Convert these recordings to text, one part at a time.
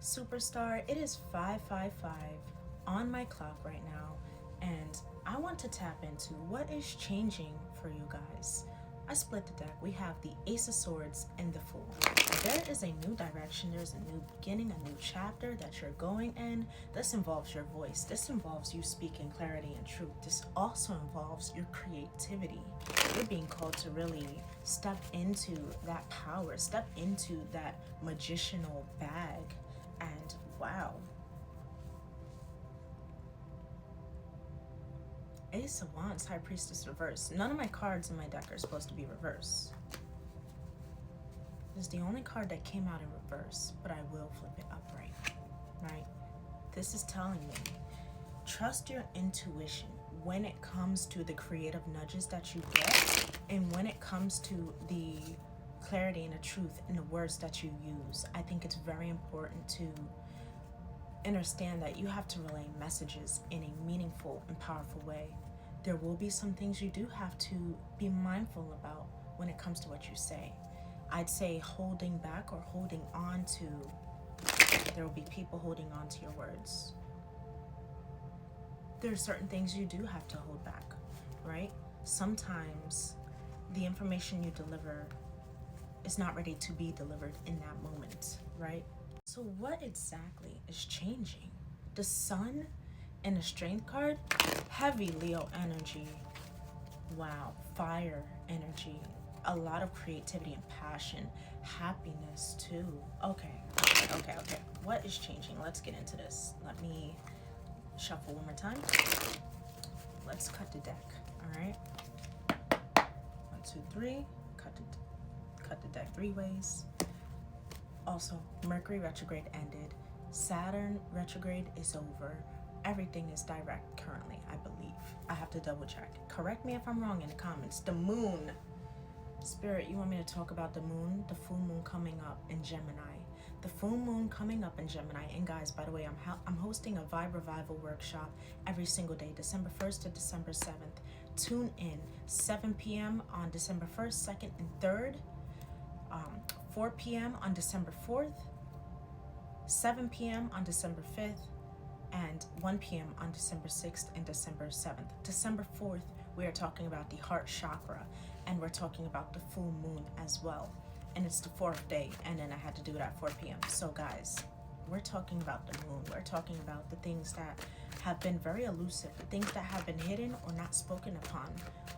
Superstar, it is 5:55 on my clock right now, and I want to tap into what is changing for you guys. I split the deck. We have the Ace of Swords and the Fool. There is a new direction, there's a new beginning, a new chapter that you're going in. This involves your voice. This involves you speaking clarity and truth. This also involves your creativity. You're being called to really step into that power, step into that magicianal bag. And wow. Ace of Wands, High Priestess reverse. None of my cards in my deck are supposed to be reverse. This is the only card that came out in reverse, but I will flip it upright, right? This is telling me, trust your intuition when it comes to the creative nudges that you get, and when it comes to the clarity and the truth in the words that you use. I think it's very important to understand that you have to relay messages in a meaningful and powerful way. There will be some things you do have to be mindful about when it comes to what you say. I'd say holding back or holding on to, there will be people holding on to your words. There are certain things you do have to hold back, right? Sometimes the information you deliver is not ready to be delivered in that moment, right? So what exactly is changing? The Sun and the Strength card, heavy Leo energy. Wow, fire energy. A lot of creativity and passion, happiness too. Okay. What is changing? Let's get into this. Let me shuffle one more time. Let's cut the deck, all right? 1, 2, 3, cut the deck 3 ways. Also, Mercury retrograde ended. Saturn retrograde is over. Everything is direct currently, I believe. I have to double check. Correct me if I'm wrong in the comments. The moon. Spirit, you want me to talk about the moon? The full moon coming up in Gemini. The full moon coming up in Gemini. And guys, by the way, I'm hosting a Vibe Revival workshop every single day, December 1st to December 7th. Tune in, 7 p.m. on December 1st, 2nd, and 3rd. 4 p.m. on December 4th, 7 p.m. on December 5th, and 1 p.m. on December 6th and December 7th. December 4th, we are talking about the heart chakra, and we're talking about the full moon as well. And it's the 4th day, and then I had to do it at 4 p.m. So guys, we're talking about the moon. We're talking about the things that have been very elusive, the things that have been hidden or not spoken upon.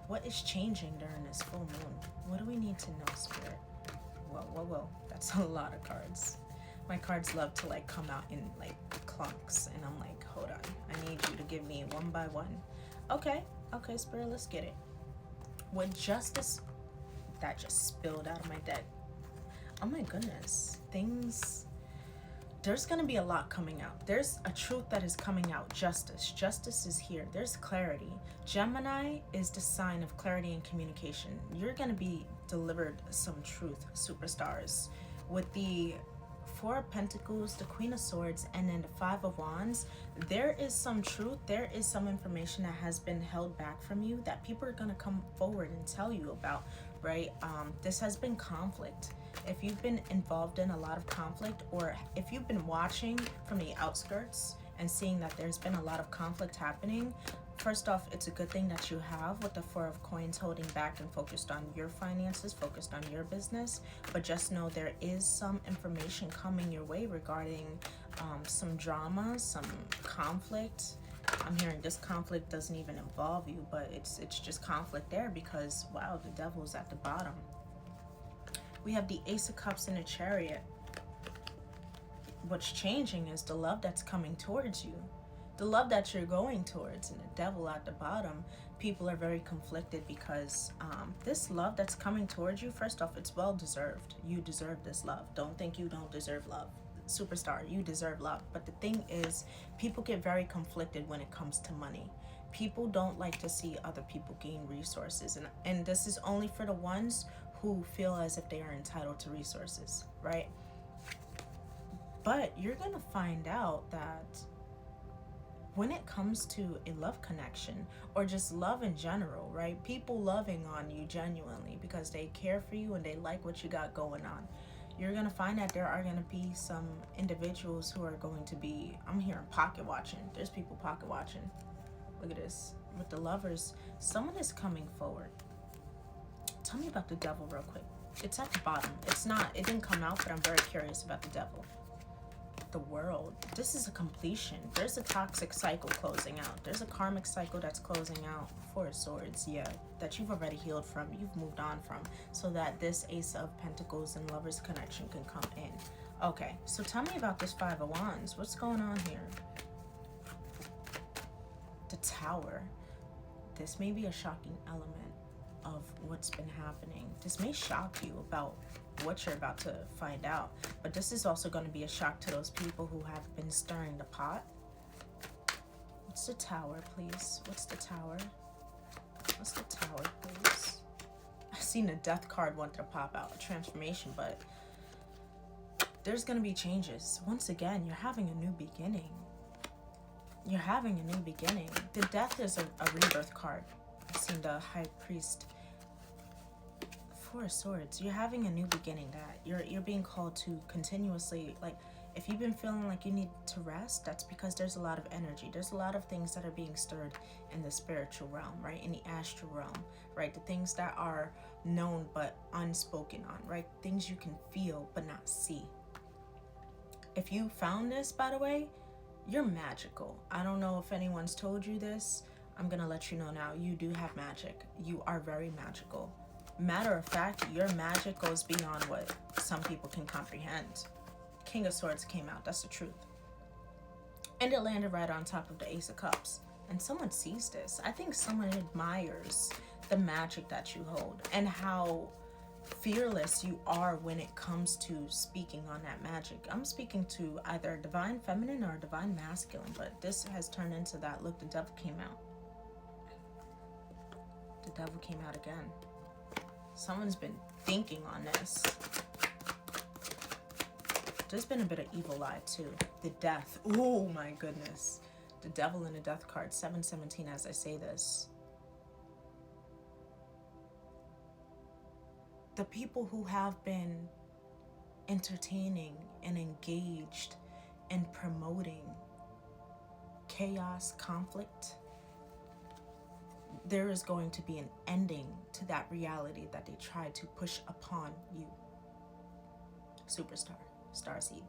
What is changing during this full moon? What do we need to know, Spirit? Whoa, that's a lot of cards. My cards love to like come out in like clunks, and I'm like, hold on, I need you to give me one by one. Okay, Spirit, let's get it. With Justice, that just spilled out of my deck. Oh my goodness, there's gonna be a lot coming out. There's a truth that is coming out. Justice is here. There's clarity. Gemini is the sign of clarity and communication. You're gonna be delivered some truth, superstars. With the 4 of Pentacles, the Queen of Swords, and then the 5 of Wands, there is some truth, there is some information that has been held back from you that people are gonna come forward and tell you about, right? This has been conflict. If you've been involved in a lot of conflict, or if you've been watching from the outskirts and seeing that there's been a lot of conflict happening, first off, it's a good thing that you have with the 4 of Coins holding back and focused on your finances, focused on your business. But just know there is some information coming your way regarding some drama, some conflict. I'm hearing this conflict doesn't even involve you, but it's just conflict there because, wow, the devil's at the bottom. We have the Ace of Cups and the Chariot. What's changing is the love that's coming towards you, the love that you're going towards, and the devil at the bottom. People are very conflicted because this love that's coming towards you, first off, it's well deserved. You deserve this love. Don't think you don't deserve love. Superstar, you deserve love. But the thing is, people get very conflicted when it comes to money. People don't like to see other people gain resources, and this is only for the ones who feel as if they are entitled to resources, right? But you're gonna find out that when it comes to a love connection, or just love in general, right? People loving on you genuinely because they care for you and they like what you got going on. You're going to find that there are going to be some individuals who are going to be, I'm hearing pocket watching. There's people pocket watching. Look at this. With the Lovers, someone is coming forward. Tell me about the Devil real quick. It's at the bottom. It didn't come out, but I'm very curious about the Devil. The World. This is a completion. There's a toxic cycle closing out. There's a karmic cycle that's closing out. Four of Swords, yeah, that you've already healed from, you've moved on from, so that this Ace of Pentacles and Lovers connection can come in. Okay, so tell me about this Five of Wands. What's going on here? The Tower. This may be a shocking element of what's been happening. This may shock you about what you're about to find out, but this is also going to be a shock to those people who have been stirring the pot. What's the Tower, please? What's the Tower? What's the Tower, please? I've seen the Death card wanted to pop out, a transformation, but there's going to be changes. Once again, you're having a new beginning. You're having a new beginning. The Death is a rebirth card. I've seen the High Priest. Four of Swords. You're having a new beginning. That you're being called to continuously, like, if you've been feeling like you need to rest, that's because there's a lot of energy. There's a lot of things that are being stirred in the spiritual realm, right? In the astral realm, right? The things that are known but unspoken on, right? Things you can feel but not see. If you found this, by the way, you're magical. I don't know if anyone's told you this. I'm gonna let you know now. You do have magic. You are very magical. Matter of fact, your magic goes beyond what some people can comprehend. King of Swords came out. That's the truth. And it landed right on top of the Ace of Cups. And someone sees this. I think someone admires the magic that you hold and how fearless you are when it comes to speaking on that magic. I'm speaking to either a divine feminine or a divine masculine, but this has turned into that. Look, the Devil came out. The Devil came out again. Someone's been thinking on this. There's been a bit of evil eye too. The Death. Oh my goodness. The Devil and the Death card. 717 as I say this. The people who have been entertaining and engaged in promoting chaos, conflict, there is going to be an ending to that reality that they tried to push upon you. Superstar, starseed.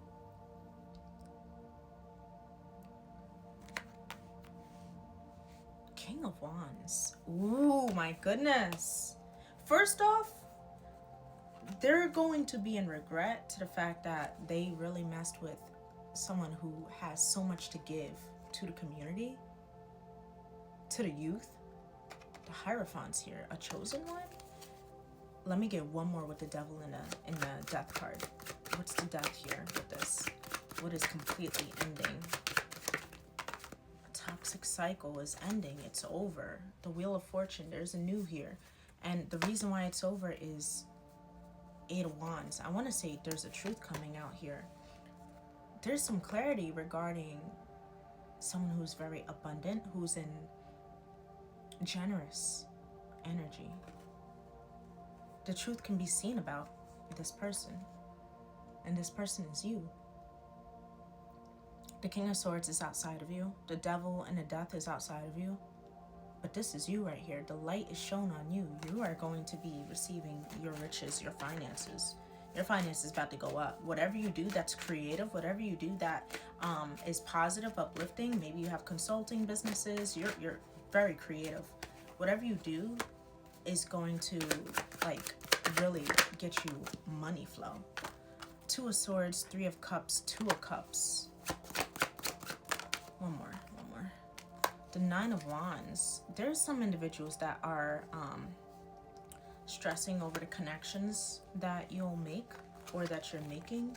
King of Wands. Ooh, my goodness. First off, they're going to be in regret to the fact that they really messed with someone who has so much to give to the community, to the youth. The Hierophant's here, a chosen one. Let me get one more with the Devil in the Death card. What's the Death here with this? What is completely ending? A toxic cycle is ending. It's over. The Wheel of Fortune. There's a new here, and the reason why it's over is Eight of Wands. I want to say there's a truth coming out here. There's some clarity regarding someone who's very abundant, who's in generous energy. The truth can be seen about this person, and this person is you. The King of Swords is outside of you. The Devil and the Death is outside of you. But this is you right here. The light is shown on you. You are going to be receiving your riches, your finances. Your finances is about to go up. Whatever you do that's creative, whatever you do that is positive, uplifting, maybe you have consulting businesses, you're very creative. Whatever you do is going to, like, really get you money flow. Two of Swords, Three of Cups, Two of Cups. One more. The Nine of Wands. There's some individuals that are stressing over the connections that you'll make or that you're making.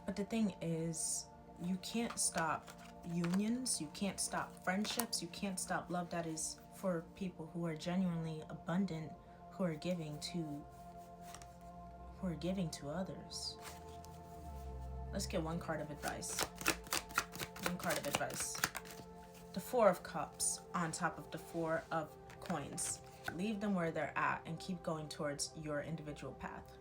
But the thing is, you can't stop unions, you can't stop friendships, you can't stop love that is for people who are genuinely abundant, who are giving to others. Let's get one card of advice. The Four of Cups on top of the Four of Coins. Leave them where they're at and keep going towards your individual path.